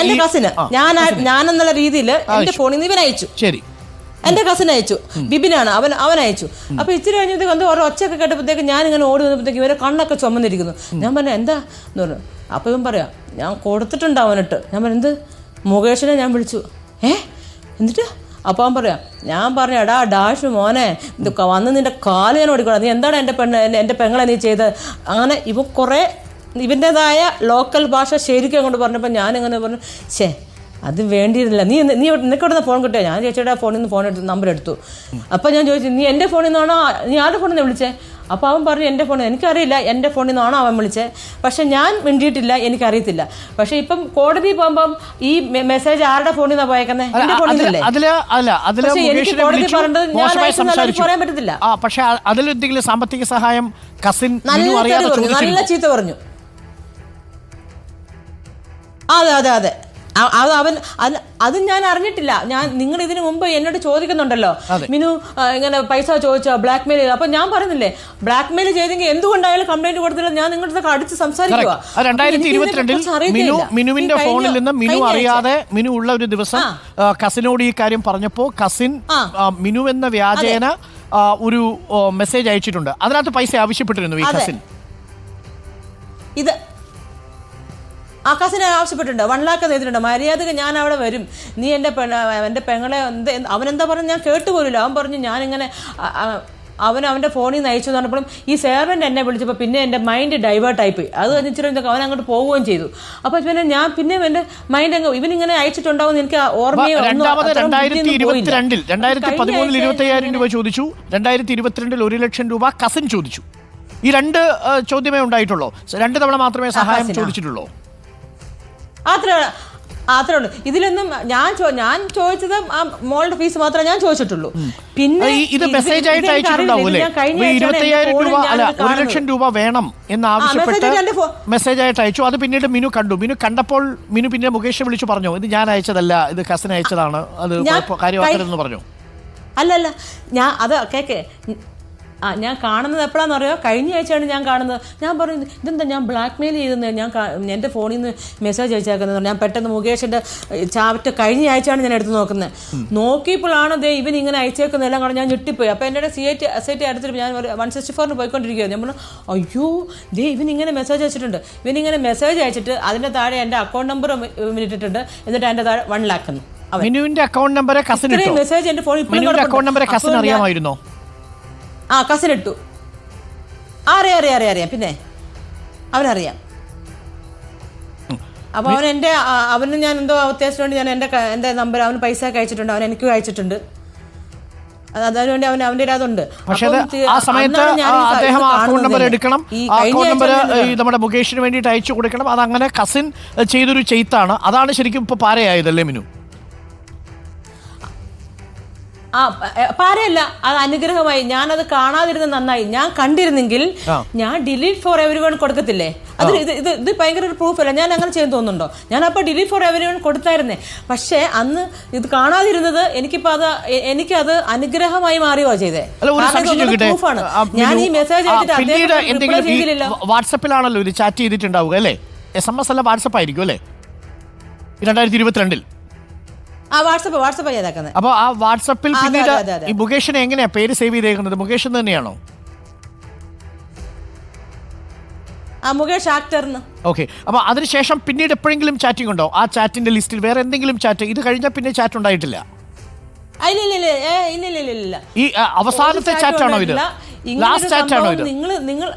എന്റെ കസിന് ഞാനെന്നുള്ള രീതിയിൽ എന്റെ ഫോണിൽ നിന്ന് ഇവൻ അയച്ചു. ശരി, എന്റെ കസിൻ അയച്ചു, ബിബിനാണ് അവൻ അയച്ചു. അപ്പൊ ഇച്ചിരി കഴിഞ്ഞപ്പോഴത്തേക്ക് എന്തോ ഓരോ ഒച്ചയൊക്കെ കേട്ടപ്പോഴത്തേക്ക് ഞാൻ ഇങ്ങനെ ഓടി വന്നപ്പോഴത്തേക്ക് ഇവരെ കണ്ണൊക്കെ ചുമന്നിരിക്കുന്നു. ഞാൻ പറഞ്ഞു എന്താ എന്ന് പറഞ്ഞു. അപ്പൊ ഇവൻ പറയാം ഞാൻ കൊടുത്തിട്ടുണ്ട് അവനിട്ട്. ഞാൻ പറഞ്ഞു എന്ത്? മുകേഷിനെ ഞാൻ വിളിച്ചു. എന്നിട്ട് അപ്പോൾ അവൻ പറയാം, ഞാൻ പറഞ്ഞു എടാ ഡാഷ് മോനെ ഇത് വന്ന് നിന്റെ കാല് ഞാൻ ഓടിക്കണം, നീ എന്താണ് എൻ്റെ പെങ്ങളെ നീ ചെയ്ത്? അങ്ങനെ ഇവ കുറേ ഇവൻ്റെതായ ലോക്കൽ ഭാഷ ശരിക്കും അങ്ങോട്ട് പറഞ്ഞപ്പോൾ ഞാനിങ്ങനെ പറഞ്ഞു അത് വേണ്ടിയിരുന്നില്ല, നിനക്കിവിടുന്ന് ഫോൺ കിട്ടിയോ? ഞാൻ ചേച്ചിയുടെ ഫോണിൽ നിന്ന് ഫോൺ എടുത്തു, നമ്പർ എടുത്തു. അപ്പോൾ ഞാൻ ചോദിച്ചു നീ എൻ്റെ ഫോണിൽ നിന്നാണോ, നീ ആരുടെ ഫോണിൽ നിന്ന് വിളിച്ചേ? അപ്പോൾ അവൻ പറഞ്ഞു എൻ്റെ ഫോണിൽ. എനിക്കറിയില്ല എൻ്റെ ഫോണിൽ നിന്നാണോ അവൻ വിളിച്ചത്, പക്ഷെ ഞാൻ മിണ്ടിയിട്ടില്ല, എനിക്കറിയത്തില്ല. പക്ഷെ ഇപ്പം കോടതി പോകുമ്പം ഈ മെസ്സേജ് ആരുടെ ഫോണിൽ നിന്നാണ് പോയേക്കുന്നത്? എൻ്റെ ഫോണിൽ നിന്നല്ലേ? എനിക്ക് കോടതി പറഞ്ഞത് ഞാൻ പറയാൻ പറ്റത്തില്ല. പക്ഷെ അതിലെന്തെങ്കിലും സാമ്പത്തിക സഹായം കസിൻ നല്ല ചീത്ത പറഞ്ഞു. അതെ അത് ഞാൻ അറിഞ്ഞിട്ടില്ല. നിങ്ങൾ ഇതിനു മുമ്പ് എന്നോട് ചോദിക്കുന്നുണ്ടല്ലോ മിനു ഇങ്ങനെ പൈസ ചോദിച്ചോ, ബ്ലാക്ക് മെയിൽ. അപ്പൊ ഞാൻ പറയുന്നില്ലേ ബ്ലാക്ക് മെയിൽ ചെയ്തെങ്കിൽ എന്തുകൊണ്ടായാലും കംപ്ലൈന്റ് കൊടുത്തില്ല, ഞാൻ നിങ്ങളുടെ അടിച്ച് സംസാരിക്കുക. 2022 മിനുവിന്റെ ഫോണിൽ നിന്ന് മിനു അറിയാതെ മിനു ഉള്ള ഒരു ദിവസം കസിനോട് ഈ കാര്യം പറഞ്ഞപ്പോ കസിൻ മിനു എന്ന വ്യാജേന ഒരു മെസ്സേജ് അയച്ചിട്ടുണ്ട്. അതിനകത്ത് പൈസ ആവശ്യപ്പെട്ടിരുന്നു ഈ കസിൻ. ഇത് കസിനെ ആവശ്യപ്പെട്ടിട്ടുണ്ട്, 1 lakh ചെയ്തിട്ടുണ്ട്. മര്യാദക്ക് ഞാൻ അവിടെ വരും, നീ എൻ്റെ പെങ്ങളെ അവനെന്താ പറഞ്ഞു ഞാൻ കേട്ടുപോലില്ല. അവൻ പറഞ്ഞു ഞാനിങ്ങനെ അവൻ്റെ ഫോണിൽ നിന്ന് അയച്ചു എന്ന് പറഞ്ഞപ്പോഴും ഈ സേർവൻ്റ് എന്നെ വിളിച്ചപ്പോൾ പിന്നെ എൻ്റെ മൈൻഡ് ഡൈവേർട്ടായിപ്പോയി. അത് കഴിഞ്ഞിട്ട് അവൻ അങ്ങോട്ട് പോവുകയും ചെയ്തു. അപ്പോൾ പിന്നെ ഞാൻ പിന്നെ എൻ്റെ മൈൻഡ് അങ്ങ് ഇവനിങ്ങനെ അയച്ചിട്ടുണ്ടാവും എനിക്ക് ഓർമ്മയോ. 2013 25,000 രൂപ ചോദിച്ചു, 2022 1 ലക്ഷം രൂപ കസിൻ ചോദിച്ചു. ഈ 2 ചോദ്യമേ ഉണ്ടായിട്ടുള്ളൂ, 2 തവണ മാത്രമേ സഹായം ചോദിച്ചിട്ടുള്ളൂ. അത്രേ ഉള്ളൂ. ഇതിലൊന്നും ഞാൻ ചോദിച്ചത് ആ മോളുടെ ഫീസ് മാത്രമേ ഞാൻ ചോദിച്ചിട്ടുള്ളൂ. പിന്നെ ഇത് മെസ്സേജ് ആയിട്ട് അയച്ചിട്ടുണ്ടാവൂലേ? 1 ലക്ഷം രൂപ വേണം എന്ന് ആവശ്യപ്പെട്ട് മെസ്സേജ് ആയിട്ട് അയച്ചു. അത് പിന്നീട് മിനു കണ്ടു. മിനു കണ്ടപ്പോൾ മിനു പിന്നെ മുകേഷ് വിളിച്ചു പറഞ്ഞു ഇത് ഞാൻ അയച്ചതല്ല, ഇത് കസിൻ അയച്ചതാണ്, അത് കാര്യമാക്കരുതെന്ന് പറഞ്ഞു. അല്ലല്ല ഞാൻ അത് കേക്ക് ഞാൻ കാണുന്നത് എപ്പോഴാണെന്ന് അറിയോ? കഴിഞ്ഞ ആഴ്ചയാണ് ഞാൻ കാണുന്നത്. ഞാൻ പറഞ്ഞു ഇതെന്താ ഞാൻ ബ്ലാക്ക് മെയിൽ ചെയ്തെന്ന്, ഞാൻ എൻ്റെ ഫോണിൽ നിന്ന് മെസ്സേജ് അയച്ചേക്കുന്നത്. ഞാൻ പെട്ടെന്ന് മുകേഷിൻ്റെ ചാവറ്റ് കഴിഞ്ഞ ആഴ്ചയാണ് ഞാൻ എടുത്ത് നോക്കുന്നത്. നോക്കിയപ്പോഴാണ് ഇവൻ ഇങ്ങനെ അയച്ചേക്കുന്നതെല്ലാം കാണാൻ ഞാൻ ഞെട്ടിപ്പോയി. അപ്പോൾ എൻ്റെ SIT അടുത്തിട്ട് ഞാൻ 164 പോയിക്കൊണ്ടിരിക്കുകയാണ്. ഞാൻ പറഞ്ഞു അയ്യോ ഇവൻ ഇങ്ങനെ മെസ്സേജ് അയച്ചിട്ടുണ്ട്. ഇവനിങ്ങനെ മെസ്സേജ് അയച്ചിട്ട് അതിൻ്റെ താഴെ എൻ്റെ അക്കൗണ്ട് നമ്പർ ഇട്ടിട്ടുണ്ട്. എന്നിട്ട് എൻ്റെ താഴെ 1 lakh മിനുവിന്റെ അക്കൗണ്ട് നമ്പർ കസിൻ മെസ്സേജ് എൻ്റെ ഫോണിൽ അക്കൗണ്ട് നമ്പർ കസിൻ അറിയാമായിരുന്നോ? കസിൻ ഇട്ടു. അറിയാം പിന്നെ അവനറിയാം. അപ്പോൾ അവന് ഞാൻ എന്തോ അത്യാവശ്യം വേണ്ടി ഞാൻ എൻ്റെ നമ്പർ അവന് പൈസ ഒക്കെ അയച്ചിട്ടുണ്ട്, അവൻ എനിക്കും അയച്ചിട്ടുണ്ട്. അതിനുവേണ്ടി അവൻ്റെ അതുണ്ട്. പക്ഷേ ആ സമയത്ത് അദ്ദേഹം അക്കൗണ്ട് നമ്പർ എടുക്കണം, അക്കൗണ്ട് നമ്പർ നമ്മുടെ മുകേഷിന് വേണ്ടിയിട്ട് അയച്ചു കൊടുക്കണം. അതങ്ങനെ കസിൻ ചെയ്തൊരു ചെയ്ത്താണ്. അതാണ് ശരിക്കും ഇപ്പൊ പാരയായതല്ലേ മിനു? പാരയല്ല, അത് അനുഗ്രഹമായി. ഞാനത് കാണാതിരുന്ന നന്നായി. ഞാൻ കണ്ടിരുന്നെങ്കിൽ ഞാൻ ഡിലീറ്റ് ഫോർ എവരി വൺ കൊടുക്കത്തില്ലേ? അത് ഇത് ഭയങ്കര ഒരു പ്രൂഫ് അല്ല. ഞാൻ അങ്ങനെ ചെയ്യാൻ തോന്നുന്നുണ്ടോ? ഞാൻ അപ്പോൾ ഡിലീറ്റ് ഫോർ എവരി വൺ കൊടുത്തായിരുന്നേ. പക്ഷേ അന്ന് ഇത് കാണാതിരുന്നത് എനിക്കത് അനുഗ്രഹമായി മാറിയോ ചെയ്തേ. പ്രൂഫാണ്. ഞാൻ ഈ മെസ്സേജ് ചെയ്തില്ല. വാട്സപ്പിലാണല്ലോ ഇത് ചാറ്റ് ചെയ്തിട്ടുണ്ടാവുക അല്ലേ? SMS അല്ല, വാട്സപ്പ് ആയിരിക്കും അല്ലേ? 2022 വാട്സപ്പ് ചെയ്തേക്കുന്നത്. അപ്പൊ ആ വാട്സപ്പിൽ പിന്നീട് ഈ മുകേഷിനെ എങ്ങനെയാ പേര് സേവ് ചെയ്തേക്കുന്നത്? മുകേഷ് തന്നെയാണോ? മുകേഷ് ആക്ടർ. ഓക്കെ. അപ്പൊ അതിനുശേഷം പിന്നീട് എപ്പോഴെങ്കിലും ചാറ്റിംഗ് ഉണ്ടോ? ആ ചാറ്റിന്റെ ലിസ്റ്റിൽ വേറെ എന്തെങ്കിലും ചാറ്റ് ഇത് കഴിഞ്ഞാൽ പിന്നെ ചാറ്റ് ഉണ്ടായിട്ടില്ല? ഇല്ല. ഈ അവസാനത്തെ ചാറ്റാണോ ഇത്? ലാസ്റ്റ് ചാറ്റാണോ ഇത്? നിങ്ങൾ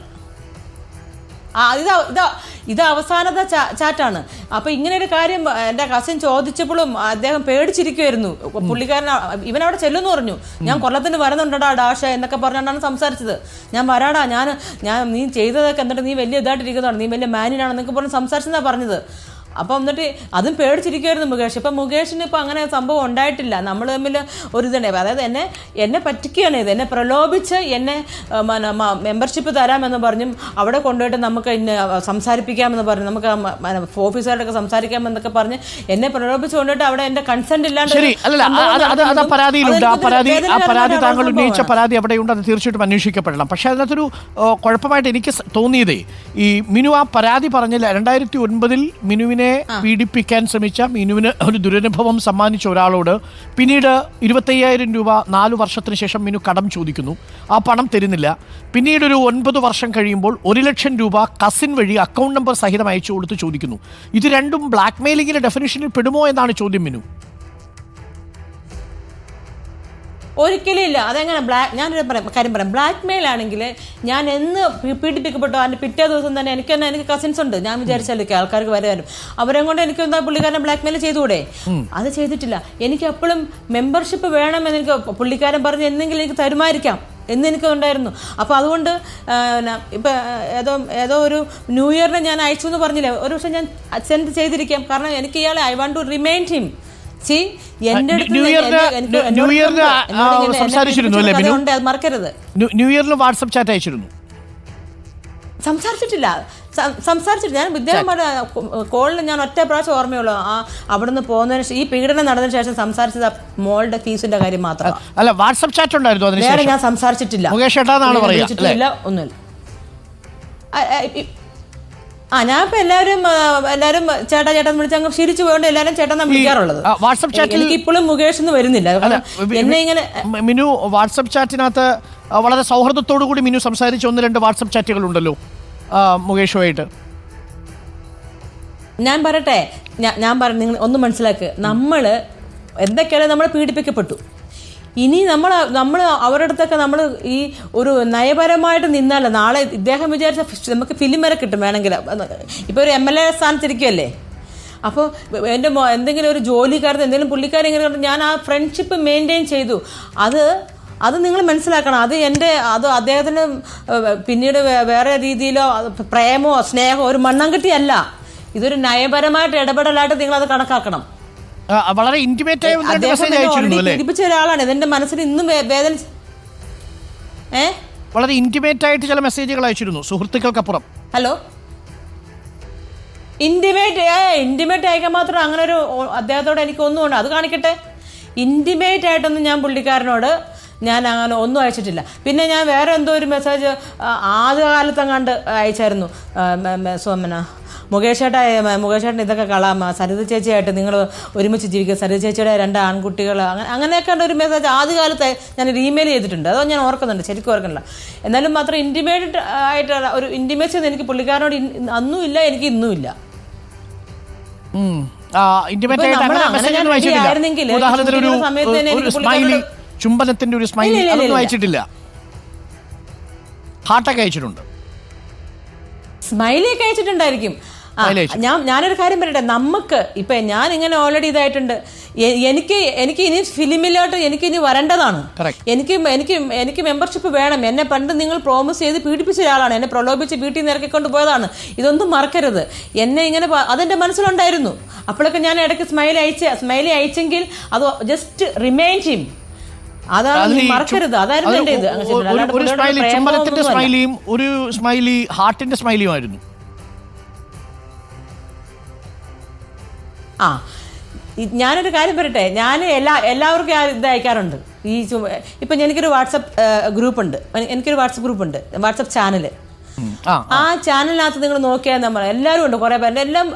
ഇത് അവസാനത്തെ ചാറ്റാണ്. അപ്പൊ ഇങ്ങനെ ഒരു കാര്യം എൻ്റെ കസിൻ ചോദിച്ചപ്പോഴും അദ്ദേഹം പേടിച്ചിരിക്കുമായിരുന്നു. പുള്ളിക്കാരൻ ഇവനവിടെ ചെല്ലുമെന്ന് പറഞ്ഞു. ഞാൻ കൊല്ലത്തിന് വരുന്നുണ്ടടാ ഡാഷ എന്നൊക്കെ പറഞ്ഞുകൊണ്ടാണ് സംസാരിച്ചത്. ഞാൻ വരാടാ, ഞാൻ നീ ചെയ്തതൊക്കെ എന്നിട്ട് നീ വലിയ ഇതായിട്ടിരിക്കുന്നതാണ്, നീ വലിയ മാനിനാണെന്നൊക്കെ പറഞ്ഞ് സംസാരിച്ചെന്നാ പറഞ്ഞത്. അപ്പം എന്നിട്ട് അതും പേടിച്ചിരിക്കുമായിരുന്നു മുകേഷ്. ഇപ്പം മുകേഷിന് ഇപ്പം അങ്ങനെ സംഭവം ഉണ്ടായിട്ടില്ല. നമ്മൾ തമ്മിൽ ഒരു ഇതുണ്ട്. അതായത് എന്നെ പറ്റിക്കുകയാണ് ഇത്. എന്നെ പ്രലോഭിച്ച് എന്നെ മെമ്പർഷിപ്പ് തരാമെന്ന് പറഞ്ഞും അവിടെ കൊണ്ടുപോയിട്ട് നമുക്ക് ഇന്ന് സംസാരിപ്പിക്കാമെന്ന് പറഞ്ഞു, നമുക്ക് ഓഫീസറുടെയൊക്കെ സംസാരിക്കാമെന്നൊക്കെ പറഞ്ഞ് എന്നെ പ്രലോഭിച്ച് കൊണ്ടുപോയിട്ട് അവിടെ എൻ്റെ കൺസെന്റ് ഇല്ലാണ്ട് പരാതി താങ്കൾ ഉന്നയിച്ച പരാതി അവിടെയുണ്ട്. അത് തീർച്ചയായിട്ടും അന്വേഷിക്കപ്പെടണം. പക്ഷേ അതിനകത്തൊരു കുഴപ്പമായിട്ട് എനിക്ക് തോന്നിയതേ, ഈ മിനു ആ പരാതി പറഞ്ഞില്ല. 2009 മിനുവിനെ പീഡിപ്പിക്കാൻ ശ്രമിച്ച, മിനുവിന് ഒരു ദുരനുഭവം സമ്മാനിച്ച ഒരാളോട് പിന്നീട് 25,000 രൂപ 4 വർഷത്തിന് ശേഷം മിനു കടം ചോദിക്കുന്നു. ആ പണം തരുന്നില്ല. പിന്നീട് ഒരു 9 വർഷം കഴിയുമ്പോൾ 1 ലക്ഷം രൂപ കസിൻ വഴി അക്കൗണ്ട് നമ്പർ സഹിതം അയച്ചു കൊടുത്ത് ചോദിക്കുന്നു. ഇത് രണ്ടും ബ്ലാക്ക് മെയിലിങ്ങിന്റെ ഡെഫിനിഷനിൽ പെടുമോ എന്നാണ് ചോദ്യം മിനു. ഒരിക്കലും ഇല്ല. അതെങ്ങനെ ഞാനൊരു കാര്യം പറയാം. ബ്ലാക്ക് മെയിൽ ആണെങ്കിൽ ഞാൻ എന്ന് പീഡിപ്പിക്കപ്പെട്ടോ അതിൻ്റെ പിറ്റേ ദിവസം തന്നെ എനിക്ക് കസിൻസ് ഉണ്ട്. ഞാൻ വിചാരിച്ചാലൊക്കെ ആൾക്കാർക്ക് വരാനും അവരെ കൊണ്ട് എനിക്ക് എന്താ പുള്ളിക്കാരനെ ബ്ലാക്ക് മെയിൽ ചെയ്തുകൂടെ? അത് ചെയ്തിട്ടില്ല. എനിക്ക് എപ്പോഴും മെമ്പർഷിപ്പ് വേണമെന്ന് എനിക്ക് പുള്ളിക്കാരൻ പറഞ്ഞ് എന്തെങ്കിലും എനിക്ക് തരുമായിരിക്കാം എന്നെനിക്ക് ഉണ്ടായിരുന്നു. അപ്പോൾ അതുകൊണ്ട് ഇപ്പം ഏതോ ഒരു ന്യൂ ഇയറിന് ഞാൻ അയച്ചു എന്ന് പറഞ്ഞില്ലേ, ഒരു ദിവസം ഞാൻ സെൻഡ് ചെയ്തിരിക്കാം. കാരണം എനിക്ക് ഇയാളെ I want to remind him. New ഇയറിൽ വാട്സ്ആപ്പ് ചാറ്റ് അയച്ചിരുന്നു. സംസാരിച്ചിട്ടില്ല. ഞാൻ വിദ്യാർത്ഥിമാരുടെ കോളിൽ ഞാൻ ഒറ്റ പ്രാവശ്യം ഓർമ്മയുള്ളൂ. അവിടുന്ന് പോകുന്നതിന് ഈ പീഡനം നടന്നതിന് ശേഷം സംസാരിച്ചത് മോളുടെ ഫീസിന്റെ കാര്യം മാത്രം. അല്ല, വാട്സ്ആപ്പ് ചാറ്റ് ഉണ്ടായിരുന്നു. വേറെ ഞാൻ സംസാരിച്ചിട്ടില്ല. ഒന്നുമില്ല. ഞാനിപ്പോ എല്ലാരും ചേട്ടാ വിളിച്ച് അങ്ങ് ശീലിച്ചു പോയോണ്ട് എല്ലാരും ചേട്ടൻ വിളിക്കാറുള്ളത്. വാട്സ്ആപ്പ് ചാറ്റിൽ എനിക്ക് ഇപ്പോഴും മുകേഷ് എന്ന് വരുന്നില്ല. എന്നെ ഇങ്ങനെ മിനു വാട്സ്ആപ്പ് ചാറ്റിനകത്ത് വളരെ സൗഹൃദത്തോടു കൂടി മിനു സംസാരിച്ച 1-2 വാട്സ്ആപ്പ് ചാറ്റുകൾ ഉണ്ടല്ലോ മുകേഷുമായിട്ട്. ഞാൻ പറയട്ടെ, ഞാൻ നിങ്ങൾ ഒന്ന് മനസ്സിലാക്കുക. നമ്മള് എന്തൊക്കെയാണ് നമ്മൾ പീഡിപ്പിക്കപ്പെട്ടു. ഇനി നമ്മൾ അവരുടെ അടുത്തൊക്കെ നമ്മൾ ഈ ഒരു നയപരമായിട്ട് നിന്നാലോ നാളെ ഇദ്ദേഹം വിചാരിച്ച നമുക്ക് ഫിലിം വരെ കിട്ടും വേണമെങ്കിൽ. ഇപ്പോൾ ഒരു MLA സ്ഥാനത്തിരിക്കുകയല്ലേ. അപ്പോൾ എൻ്റെ എന്തെങ്കിലും ഒരു ജോലിക്കാരത്ത് എന്തെങ്കിലും പുള്ളിക്കാരൻ ഇങ്ങനെ ഞാൻ ആ ഫ്രണ്ട്ഷിപ്പ് മെയിൻറ്റെയിൻ ചെയ്തു. അത് നിങ്ങൾ മനസ്സിലാക്കണം. അത് അദ്ദേഹത്തിന് പിന്നീട് വേറെ രീതിയിലോ പ്രേമോ സ്നേഹമോ ഒരു മണ്ണാങ്കട്ടിയല്ല. ഇതൊരു നയപരമായിട്ട് ഇടപെടലായിട്ട് നിങ്ങളത് കണക്കാക്കണം. വളരെ ഇന്റിമേറ്റ് ആയ പീഡിപ്പിച്ച ഒരാളാണ്. ഇതെന്റെ മനസ്സിന് ഇന്നും വേദന. വളരെ ഇന്റിമേറ്റ് ആയിട്ട് ചില മെസ്സേജുകൾ അയച്ചിരുന്നു സുഹൃത്തുക്കൾക്കപ്പുറം. ഹലോ, ഇന്റിമേറ്റ് അയക്കാൻ മാത്രം അങ്ങനെ ഒരു അദ്ദേഹത്തോട് എനിക്ക് ഒന്നുമുണ്ട്. അത് കാണിക്കട്ടെ. ഇന്റിമേറ്റ് ആയിട്ടൊന്നും ഞാൻ പുള്ളിക്കാരനോട് ഞാൻ അങ്ങനെ ഒന്നും അയച്ചിട്ടില്ല. പിന്നെ ഞാൻ വേറെ എന്തോ ഒരു മെസ്സേജ് ആദ്യകാലത്തെങ്ങാണ്ട് അയച്ചായിരുന്നു. മുകേഷേട്ടൻ ഇതൊക്കെ കളാം, സരിത ചേച്ചിയായിട്ട് നിങ്ങൾ ഒരുമിച്ച് ജീവിക്കുക, സരിത ചേച്ചിയുടെ 2 ആൺകുട്ടികൾ, അങ്ങനെയൊക്കെ ഒരു മെസ്സേജ് ആദ്യകാലത്ത് ഞാനൊരു ഇമെയിൽ ചെയ്തിട്ടുണ്ട്. അതോ ഞാൻ ഓർക്കുന്നുണ്ട്, ശരിക്കും ഓർക്കുന്നില്ല. എന്നാലും മാത്രം ഇൻറ്റിമേറ്റ് ആയിട്ടുള്ള ഒരു ഇൻറ്റിമേറ്റ് എനിക്ക് പുള്ളിക്കാരനോട് അന്നും ഇല്ല, എനിക്ക് ഇന്നും ഇല്ല. ചുംബനത്തിന്റെ ഒരു സ്മൈലി അയച്ചിട്ടില്ല. ഹാർട്ടൊക്കെ അയച്ചിട്ടുണ്ട്, സ്മൈലിയൊക്കെ അയച്ചിട്ടുണ്ടായിരിക്കും. ഞാനൊരു കാര്യം പറയട്ടെ, നമുക്ക് ഇപ്പൊ ഞാൻ ഇങ്ങനെ ഓൾറെഡി ഇതായിട്ടുണ്ട്. എനിക്ക് ഇനി ഫിലിമിലോട്ട് എനിക്ക് ഇനി വരേണ്ടതാണ്. എനിക്ക് മെമ്പർഷിപ്പ് വേണം. എന്നെ പണ്ട് നിങ്ങൾ പ്രോമിസ് ചെയ്ത് പീഡിപ്പിച്ച ഒരാളാണ്. എന്നെ പ്രലോഭിച്ച് വീട്ടിൽ നിന്ന് ഇറക്കിക്കൊണ്ട് പോയതാണ്. ഇതൊന്നും മറക്കരുത്. എന്നെ ഇങ്ങനെ അതെന്റെ മനസ്സിലുണ്ടായിരുന്നു. അപ്പോഴൊക്കെ ഞാൻ ഇടയ്ക്ക് സ്മൈലി അയച്ചെങ്കിൽ അത് ജസ്റ്റ് റിമൈൻഡ് ഹിം. അതാണ് നീ മറക്കരുത്. അതായിരുന്നു എന്റെ ഇത്. ഒരു സ്മൈലി ചുംബനത്തിന്റെ സ്മൈലിയും ഒരു സ്മൈലി ഹാർട്ടിന്റെ സ്മൈലിയും ആയിരുന്നു. ആ, ഞാനൊരു കാര്യം പറയട്ടെ, ഞാൻ എല്ലാവർക്കും ഇത് അയക്കാറുണ്ട്. ഇപ്പം എനിക്കൊരു വാട്സപ്പ് ഗ്രൂപ്പ് ഉണ്ട്, വാട്സപ്പ് ചാനല്. ആ ചാനലിനകത്ത് നിങ്ങൾ നോക്കിയാൽ നമ്മൾ എല്ലാവരും ഉണ്ട്, കുറേ പേര്, എല്ലാം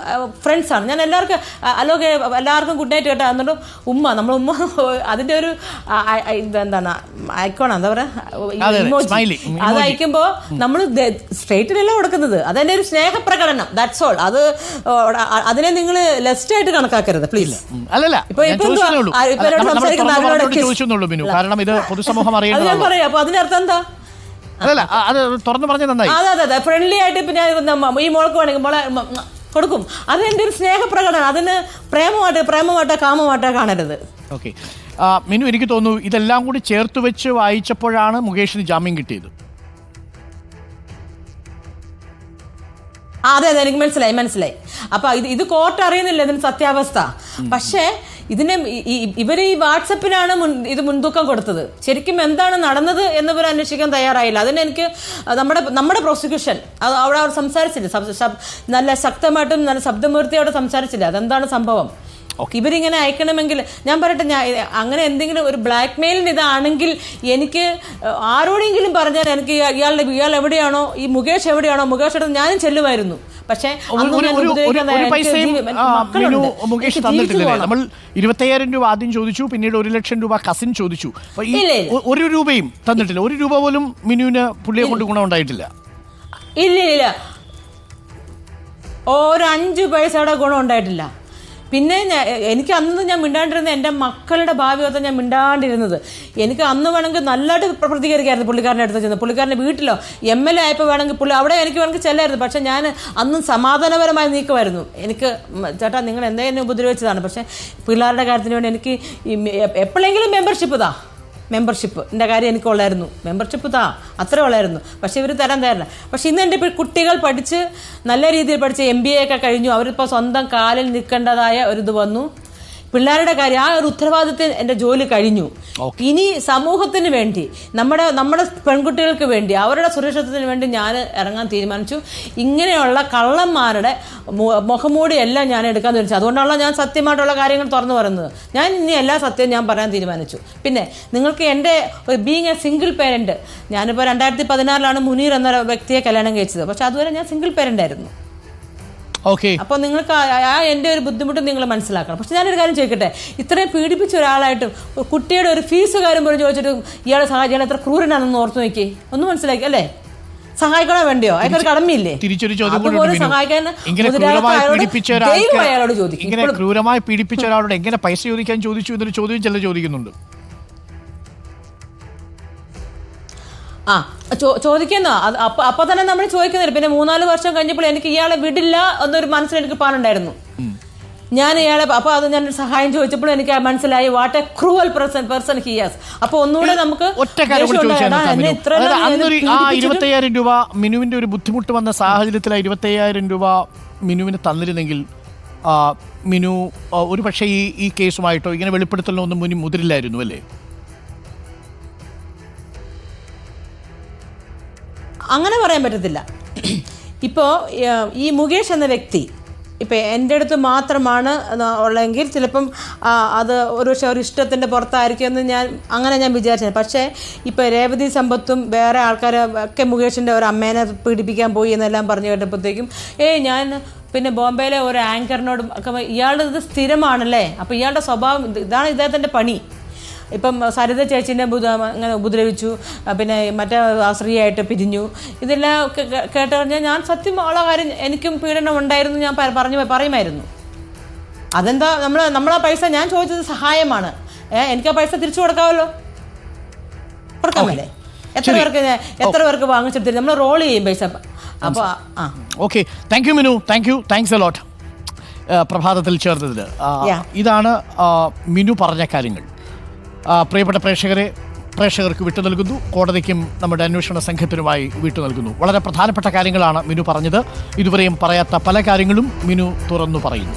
ഫ്രണ്ട്സാണ്. ഞാൻ എല്ലാവർക്കും ഗുഡ് നൈറ്റ് കേട്ടോ. എന്നിട്ട് നമ്മൾ ഉമ്മ അതിൻ്റെ ഒരു എന്താണ് ഐക്കോണാണ്, എന്താ പറയുക, അത് അയക്കുമ്പോൾ നമ്മൾ സ്ട്രേറ്റിലല്ല കൊടുക്കുന്നത്. അതെൻ്റെ ഒരു സ്നേഹപ്രകടനം, ദാറ്റ്സ് ഓൾ. അതിനെ നിങ്ങൾ ലെസ്റ്റ് ആയിട്ട് കണക്കാക്കരുത് പ്ലീസ്. ഞാൻ പറയാം. അപ്പൊ അതിനർത്ഥം എന്താ? അതെ, ഫ്രണ്ട്ലി ആയിട്ട് ഇപ്പൊ ഞാൻ ഈ മോൾക്ക് വേണമെങ്കിൽ മോളെ കൊടുക്കും. അത് എൻ്റെ ഒരു സ്നേഹപ്രകടനം. അതിന് പ്രേമമായിട്ടോ കാമമായിട്ടോ കാണരുത്. ഓക്കെ മിനു, എനിക്ക് തോന്നുന്നു ഇതെല്ലാം കൂടി ചേർത്ത് വെച്ച് വായിച്ചപ്പോഴാണ് മുകേഷിന് ജാമ്യം കിട്ടിയത്. അതെ, എനിക്ക് മനസ്സിലായി. അപ്പൊ ഇത് കോർട്ട് അറിയുന്നില്ല ഇതിന് സത്യാവസ്ഥ. പക്ഷേ ഇവർ ഈ വാട്സപ്പിനാണ് ഇത് മുൻതൂക്കം കൊടുത്തത്. ശരിക്കും എന്താണ് നടന്നത് എന്നിവർ അന്വേഷിക്കാൻ തയ്യാറായില്ല. അതിന് എനിക്ക് നമ്മുടെ പ്രോസിക്യൂഷൻ അവിടെ അവർ സംസാരിച്ചില്ല, നല്ല ശക്തമായിട്ടും നല്ല ശബ്ദമൂർത്തിയോടെ സംസാരിച്ചില്ല. അതെന്താണ് സംഭവം, ഇവരിങ്ങനെ അയക്കണമെങ്കിൽ. ഞാൻ പറയട്ടെ, അങ്ങനെ എന്തെങ്കിലും ഒരു ബ്ലാക്ക് മെയിലിന് ഇതാണെങ്കിൽ എനിക്ക് ആരോടെങ്കിലും പറഞ്ഞാൽ എനിക്ക് ഇയാൾ എവിടെയാണോ, ഈ മുകേഷ് എവിടെയാണോ, മുകേഷ് എടുത്ത് ഞാനും ചെല്ലുമായിരുന്നു. പക്ഷേ മുകേഷ് തന്നിട്ടില്ലേ? നമ്മൾ 25,000 രൂപ ആദ്യം ചോദിച്ചു, പിന്നീട് 1,00,000 രൂപ കസിൻ ചോദിച്ചു. ഒരു രൂപയും തന്നിട്ടില്ല. 1 രൂപ പോലും മിനുവിന് പുള്ളിയെ കൊണ്ട് ഗുണം ഉണ്ടായിട്ടില്ല. ഇല്ല, ഒരു 5 പൈസയുടെ ഗുണം ഉണ്ടായിട്ടില്ല. പിന്നെ എനിക്ക് അന്ന് ഞാൻ മിണ്ടാണ്ടിരുന്നത് എൻ്റെ മക്കളുടെ ഭാവി ഓർത്ത് ഞാൻ മിണ്ടാണ്ടിരുന്നത്. എനിക്ക് അന്ന് വേണമെങ്കിൽ നല്ലതായിട്ട് പ്രതികരിക്കായിരുന്നു പുള്ളിക്കാരൻ്റെ അടുത്ത് ചെന്ന്. പുള്ളിക്കാരൻ്റെ വീട്ടിലോ MLA ആയപ്പോൾ വേണമെങ്കിൽ അവിടെ എനിക്ക് വേണമെങ്കിൽ ചെല്ലായിരുന്നു. പക്ഷേ ഞാൻ അന്നും സമാധാനപരമായി നീക്കുമായിരുന്നു. എനിക്ക് ചേട്ടാ നിങ്ങൾ എന്തെങ്കിലും ഉപദ്രവിച്ചതാണ്, പക്ഷേ പിള്ളേരുടെ കാര്യത്തിന് വേണ്ടി എനിക്ക് എപ്പോഴെങ്കിലും മെമ്പർഷിപ്പിൻ്റെ കാര്യം എനിക്കുള്ളായിരുന്നു. മെമ്പർഷിപ്പ് അത്രേ ഉള്ളായിരുന്നു. പക്ഷേ ഇവർ തരില്ല. പക്ഷേ ഇന്ന് എൻ്റെ കുട്ടികൾ പഠിച്ച് നല്ല രീതിയിൽ പഠിച്ച് MBA ഒക്കെ കഴിഞ്ഞു. അവരിപ്പോൾ സ്വന്തം കാലിൽ നിൽക്കേണ്ടതായ ഒരിത് വന്നു. പിള്ളേരുടെ കാര്യം, ആ ഒരു ഉത്തരവാദിത്വം എൻ്റെ ജോലി കഴിഞ്ഞു. ഇനി സമൂഹത്തിന് വേണ്ടി, നമ്മുടെ പെൺകുട്ടികൾക്ക് വേണ്ടി, അവരുടെ സുരക്ഷിതത്വത്തിന് വേണ്ടി ഞാൻ ഇറങ്ങാൻ തീരുമാനിച്ചു. ഇങ്ങനെയുള്ള കള്ളന്മാരുടെ മുഖംമൂടി എല്ലാം ഞാൻ എടുക്കാൻ തീരുമാനിച്ചു. അതുകൊണ്ടാണല്ലോ ഞാൻ സത്യമായിട്ടുള്ള കാര്യങ്ങൾ തുറന്നു പറയുന്നത്. ഞാൻ ഇനി എല്ലാ സത്യവും ഞാൻ പറയാൻ തീരുമാനിച്ചു. പിന്നെ നിങ്ങൾക്ക് എൻ്റെ ബീങ് എ സിംഗിൾ പേരൻറ്റ്, ഞാനിപ്പോൾ 2016 മുനീർ എന്ന വ്യക്തിയെ കല്യാണം കഴിച്ചത്. പക്ഷെ അതുവരെ ഞാൻ സിംഗിൾ പേരൻ്റ് ആയിരുന്നു. അപ്പോൾ നിങ്ങൾക്ക് എൻ്റെ ഒരു ബുദ്ധിമുട്ട് നിങ്ങൾ മനസ്സിലാക്കണം. പക്ഷെ ഞാനൊരു കാര്യം ചോദിക്കട്ടെ, ഇത്രയും പീഡിപ്പിച്ച ഒരാളായിട്ടും കുട്ടിയുടെ ഒരു ഫീസ് കാര്യം പോലും ചോദിച്ചിട്ടും ഇയാളെ സഹായിക്കാൻ എത്ര ക്രൂരനാണെന്ന് ഓർത്ത് നോക്കി. ഒന്ന് മനസ്സിലാക്കി അല്ലേ? സഹായിക്കണോ വേണ്ടിയോ? അതിനൊരു കടമയില്ലേ? അതുപോലെ സഹായിക്കാൻ അയാളോട് ചോദിക്കും. ക്രൂരമായി പീഡിപ്പിച്ച ഒരാളോട് എങ്ങനെ പൈസ ചോദിക്കാൻ ചോദിച്ചു എന്നൊരു ചോദ്യം ചില ചോദിക്കുന്നുണ്ട്. ചോദിക്കുന്ന അപ്പൊ തന്നെ നമ്മൾ ചോദിക്കുന്നില്ല. പിന്നെ 3-4 വർഷം കഴിഞ്ഞപ്പോൾ എനിക്ക് ഇയാളെ വിടില്ല എന്നൊരു മനസ്സിൽ എനിക്ക് പാടുണ്ടായിരുന്നു. ഞാൻ ഇയാളെ അത് ഞാൻ സഹായം ചോദിച്ചപ്പോൾ എനിക്ക് മനസ്സിലായി what A cruel person he is. അപ്പൊ ഒന്നുകൂടെ നമുക്ക് 25,000 രൂപ മിനുവിന്റെ ഒരു ബുദ്ധിമുട്ട് വന്ന സാഹചര്യത്തിൽ 25,000 രൂപ മിനുവിന് തന്നിരുന്നെങ്കിൽ മിനു ഒരു പക്ഷേ ഈ കേസുമായിട്ടോ ഇങ്ങനെ വെളിപ്പെടുത്തലൊന്നും മുന്നിൽ മുതിരില്ലായിരുന്നു അല്ലേ? അങ്ങനെ പറയാൻ പറ്റത്തില്ല. ഇപ്പോൾ ഈ മുകേഷ് എന്ന വ്യക്തി ഇപ്പം എൻ്റെ അടുത്ത് മാത്രമാണ് ഉള്ളതെങ്കിൽ ചിലപ്പം അത് ഒരു ഇഷ്ടത്തിൻ്റെ പുറത്തായിരിക്കും എന്ന് ഞാൻ വിചാരിച്ചത്. പക്ഷേ ഇപ്പോൾ രേവതി സമ്പത്തും വേറെ ആൾക്കാരെ ഒക്കെ മുകേഷിൻ്റെ ഒരു അമ്മേനെ പീഡിപ്പിക്കാൻ പോയി എന്നെല്ലാം പറഞ്ഞു കേട്ടപ്പോഴത്തേക്കും ഞാൻ പിന്നെ ബോംബെയിലെ ഒരു ആങ്കറിനോട് ഒക്കെ ഇയാളുടെ ഇത് സ്ഥിരമാണല്ലേ, അപ്പോൾ ഇയാളുടെ സ്വഭാവം ഇതാണ് ഇദ്ദേഹത്തിൻ്റെ പണി. ഇപ്പം സരിത ചേച്ചീനെ അങ്ങനെ ഉപദ്രവിച്ചു, പിന്നെ മറ്റേ സ്ത്രീയായിട്ട് പിരിഞ്ഞു. ഇതെല്ലാം കേട്ട് കഴിഞ്ഞാൽ ഞാൻ സത്യമുള്ള കാര്യം എനിക്കും പീഡനം ഉണ്ടായിരുന്നു ഞാൻ പറയുമായിരുന്നു. അതെന്താ നമ്മളാ പൈസ ഞാൻ ചോദിച്ചത് സഹായമാണ്. എനിക്ക് ആ പൈസ തിരിച്ചു കൊടുക്കാമല്ലോ, കൊടുക്കാമല്ലേ? എത്ര പേർക്ക് വാങ്ങിച്ചെടുത്തില്ല, നമ്മൾ റോൾ ചെയ്യും പൈസ. അപ്പോൾ okay, thank you Minu, thanks a lot പ്രഭാതത്തിൽ ചേർന്നതിൽ. ഇതാണ് മിനു പറഞ്ഞ കാര്യങ്ങൾ. പ്രിയപ്പെട്ട പ്രേക്ഷകർക്ക് വിട്ടു നൽകുന്നു, കോടതിക്കും നമ്മുടെ അന്വേഷണ സംഘത്തിനുമായി വിട്ടു നൽകുന്നു. വളരെ പ്രധാനപ്പെട്ട കാര്യങ്ങളാണ് മിനു പറഞ്ഞത്. ഇതുവരെയും പറയാത്ത പല കാര്യങ്ങളും മിനു തുറന്നു പറയുന്നു.